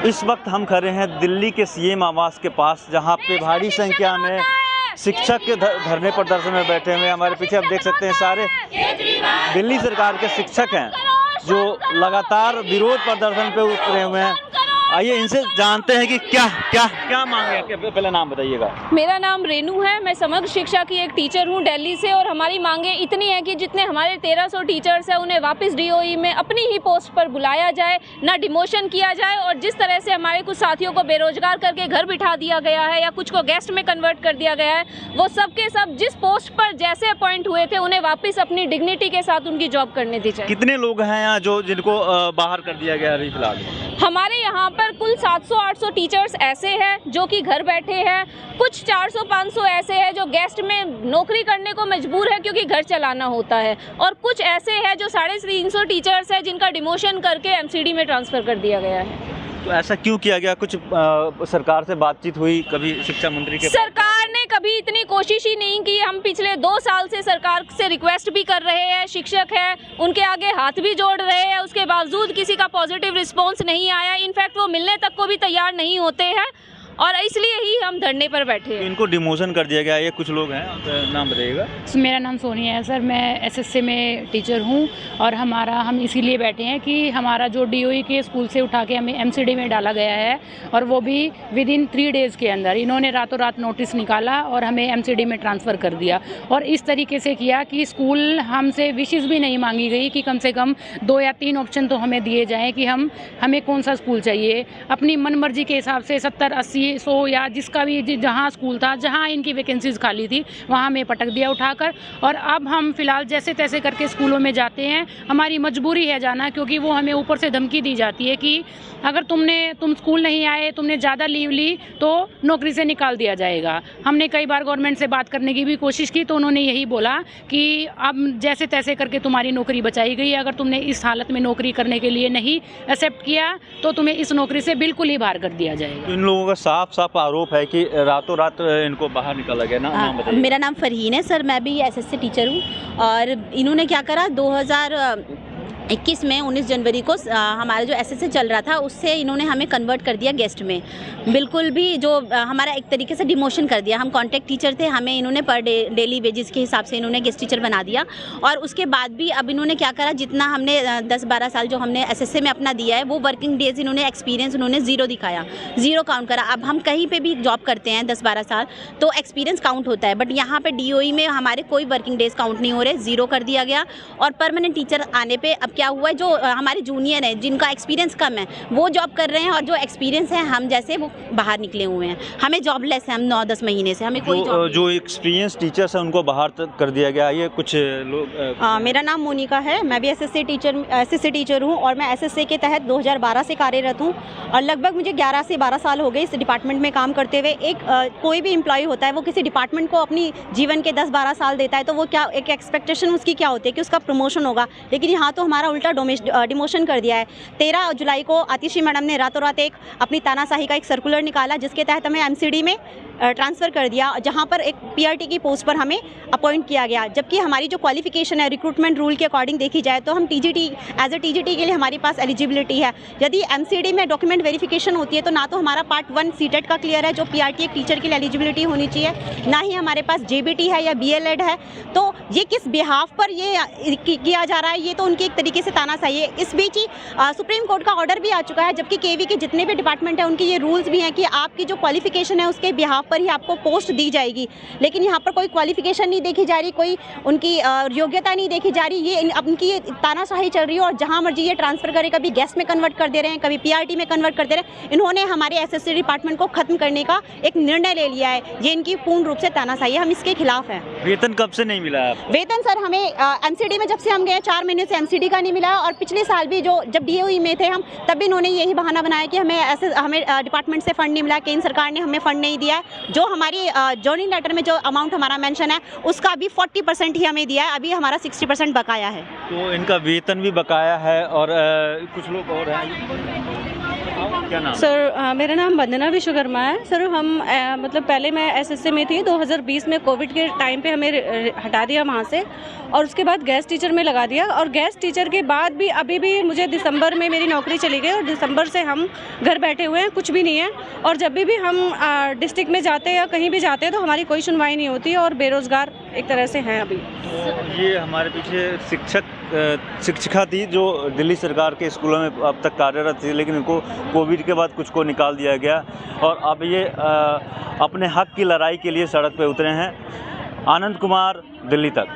इस वक्त हम खड़े हैं दिल्ली के सीएम आवास के पास, जहां पे भारी संख्या में शिक्षक के धरने प्रदर्शन में बैठे हुए हैं। हमारे पीछे आप देख सकते हैं सारे दिल्ली सरकार के शिक्षक हैं जो लगातार विरोध प्रदर्शन पे उतरे हुए हैं। आइए इनसे जानते हैं कि क्या मांग है। पहले नाम बताइएगा। मेरा नाम रेनू है, मैं समग्र शिक्षा की एक टीचर हूं दिल्ली से, और हमारी मांगे इतनी है कि जितने हमारे 1300 टीचर्स हैं उन्हें वापस डीओई में अपनी ही पोस्ट पर बुलाया जाए, ना डिमोशन किया जाए। और जिस तरह से हमारे कुछ साथियों को बेरोजगार करके घर बिठा दिया गया है या कुछ को गेस्ट में कन्वर्ट कर दिया गया है, वो सब के सब जिस पोस्ट पर जैसे अपॉइंट हुए थे उन्हें वापस अपनी डिग्निटी के साथ उनकी जॉब करने दी जाए। कितने लोग हैं यहाँ जिनको बाहर कर दिया गया है फिलहाल? हमारे यहाँ पर कुल 700-800 टीचर्स ऐसे हैं जो कि घर बैठे हैं, कुछ 400-500 ऐसे हैं जो गेस्ट में नौकरी करने को मजबूर है क्योंकि घर चलाना होता है, और कुछ ऐसे हैं जो 350 टीचर्स हैं जिनका डिमोशन करके एमसीडी में ट्रांसफ़र कर दिया गया है। तो ऐसा क्यों किया गया? कुछ सरकार से बातचीत हुई कभी शिक्षा मंत्री के? सरकार ने कभी इतनी कोशिश ही नहीं की। हम पिछले 2 साल से सरकार से रिक्वेस्ट भी कर रहे हैं, शिक्षक हैं उनके आगे हाथ भी जोड़ रहे हैं, उसके बावजूद किसी का पॉजिटिव रिस्पॉन्स नहीं आया। इनफैक्ट वो मिलने तक को भी तैयार नहीं होते हैं, और इसलिए ही हम धरने पर बैठे हैं। इनको डिमोशन कर दिया गया है, ये कुछ लोग हैं, नाम बताइएगा। मेरा नाम सोनिया है सर, मैं एसएससी में टीचर हूँ, और हम इसीलिए बैठे हैं कि हमारा जो डीओई के स्कूल से उठा के हमें एमसीडी में डाला गया है, और वो भी विदिन 3 डेज़ के अंदर इन्होंने रातों रात नोटिस निकाला और हमें एमसीडी में ट्रांसफ़र कर दिया। और इस तरीके से किया कि स्कूल हमसे विशेष भी नहीं मांगी गई कि कम से कम 2 या 3 ऑप्शन तो हमें दिए जाएँ कि हमें कौन सा स्कूल चाहिए। अपनी मनमर्जी के हिसाब से 70, 80, 100 या जिसका भी जहाँ स्कूल था, जहाँ इनकी वैकेंसीज खाली थी, वहाँ हमें पटक दिया उठाकर। और अब हम फिलहाल जैसे तैसे करके स्कूलों में जाते हैं। हमारी मजबूरी है जाना, क्योंकि वो हमें ऊपर से धमकी दी जाती है कि अगर तुम स्कूल नहीं आए, तुमने ज़्यादा लीव ली तो नौकरी से निकाल दिया जाएगा। हमने कई बार गवर्नमेंट से बात करने की भी कोशिश की तो उन्होंने यही बोला कि अब जैसे तैसे करके तुम्हारी नौकरी बचाई गई, अगर तुमने इस हालत में नौकरी करने के लिए नहीं एक्सेप्ट किया तो तुम्हें इस नौकरी से बिल्कुल ही बाहर कर दिया जाएगा। इन लोगों का साफ आरोप है कि रातों रात इनको बाहर निकाला गया। नाम बताइए। मेरा नाम फरहीन है सर, मैं भी एसएससी टीचर हूँ, और इन्होंने क्या करा 2021 में 19 जनवरी को हमारा जो एसएससी चल रहा था उससे इन्होंने हमें कन्वर्ट कर दिया गेस्ट में। बिल्कुल भी जो हमारा एक तरीके से डिमोशन कर दिया। हम कॉन्ट्रैक्ट टीचर थे, हमें इन्होंने पर डेली वेजेस के हिसाब से इन्होंने गेस्ट टीचर बना दिया। और उसके बाद भी अब इन्होंने क्या करा, जितना हमने 10-12 साल जो हमने एसएससी में अपना दिया है वो वर्किंग डेज इन्होंने एक्सपीरियंस उन्होंने 0 दिखाया, 0 काउंट करा। अब हम कहीं पर भी जॉब करते हैं 10-12 साल तो एक्सपीरियंस काउंट होता है, बट यहाँ पर डीओई में हमारे कोई वर्किंग डेज काउंट नहीं हो रहे, 0 कर दिया गया। और परमानेंट टीचर आने पर अब क्या हुआ है, जो हमारे जूनियर हैं जिनका एक्सपीरियंस कम है वो जॉब कर रहे हैं, और जो एक्सपीरियंस है हम जैसे वो बाहर निकले हुए हैं। हमें जॉबलेस है, हम 9-10 महीने से हमें कोई जो एक्सपीरियंस टीचर्स हैं उनको बाहर कर दिया गया। ये कुछ लोग। मेरा नाम मोनिका है, मैं भी एसएससी टीचर हूँ, और मैं एसएससी के तहत 2012 से कार्यरत हूँ, और लगभग मुझे 11 से 12 साल हो गए इस डिपार्टमेंट में काम करते हुए। कोई भी एम्प्लॉय होता है वो किसी डिपार्टमेंट को अपनी जीवन के 10-12 साल देता है तो वो क्या एक एक्सपेक्टेशन उसकी क्या होती है कि उसका प्रमोशन होगा, लेकिन यहाँ तो हमारा उल्टा डिमोशन कर दिया है। 13 जुलाई को आतिशी मैडम ने रातों रात अपनी तानाशाही का एक सर्कुलर निकाला जिसके तहत हमें एमसीडी में ट्रांसफ़र कर दिया, जहां पर एक पीआरटी की पोस्ट पर हमें अपॉइंट किया गया। जबकि हमारी जो क्वालिफिकेशन है रिक्रूटमेंट रूल के अकॉर्डिंग देखी जाए तो हम टीजीटी एज ए टीजीटी के लिए हमारे पास एलिजिबिलिटी है। यदि एमसीडी में डॉक्यूमेंट वेरिफिकेशन होती है तो ना तो हमारा पार्ट 1 सीटेट का क्लियर है जो पीआरटी एक टीचर के लिए एलिजिबिलिटी होनी चाहिए, ना ही हमारे पास जेबीटी है या बीएलएड है। तो ये किस बिहाफ पर ये किया जा रहा है, ये तो उनकी एक तरीके से तानाशाही है। इस बीच ही सुप्रीम कोर्ट का ऑर्डर भी आ चुका है, जबकि केवी के जितने भी डिपार्टमेंट हैं उनकी ये रूल्स भी हैं कि आपकी जो क्वालिफिकेशन है उसके बिहाफ पर ही आपको पोस्ट दी जाएगी। लेकिन यहाँ पर कोई क्वालिफिकेशन नहीं देखी जा रही, कोई उनकी योग्यता नहीं देखी जा रही। ये उनकी ये तानाशाही चल रही है, और जहाँ मर्जी ये ट्रांसफ़र करें, कभी गेस्ट में कन्वर्ट कर दे रहे हैं, कभी पीआरटी में कन्वर्ट कर दे रहे हैं। इन्होंने हमारे एसएससी डिपार्टमेंट को खत्म करने का एक निर्णय ले लिया है। ये इनकी पूर्ण रूप से तानाशाही है, हम इसके खिलाफ हैं। वेतन कब से नहीं मिला है? वेतन सर हमें एमसीडी में जब से हम गए 4 महीने से एमसीडी का नहीं मिला, और पिछले साल भी जब डीओई में थे हम तब भी इन्होंने यही बहाना बनाया कि हमें डिपार्टमेंट से फंड नहीं मिला, केंद्र सरकार ने हमें फंड नहीं दिया है। जो हमारी जॉइनिंग लेटर में जो अमाउंट हमारा मेंशन है उसका अभी 40% ही हमें दिया है, अभी हमारा 60% बकाया है। तो इनका वेतन भी बकाया है और कुछ लोग और हैं। क्या नाम? सर मेरा नाम वंदना विश्वकर्मा है। सर हम मतलब पहले मैं एसएससी में थी, 2020 में कोविड के टाइम पे हमें हटा दिया वहाँ से और उसके बाद गेस्ट टीचर में लगा दिया और गेस्ट टीचर के बाद भी अभी भी मुझे दिसंबर में मेरी नौकरी चली गई और दिसंबर से हम घर बैठे हुए हैं, कुछ भी नहीं है। और जब भी हम डिस्ट्रिक्ट में जाते हैं या कहीं भी जाते हैं तो हमारी कोई सुनवाई नहीं होती और बेरोज़गार एक तरह से हैं अभी। तो ये हमारे पीछे शिक्षिका थी जो दिल्ली सरकार के स्कूलों में अब तक कार्यरत थी, लेकिन इनको कोविड के बाद कुछ को निकाल दिया गया और अब ये अपने हक की लड़ाई के लिए सड़क पे उतरे हैं। आनंद कुमार, दिल्ली तक।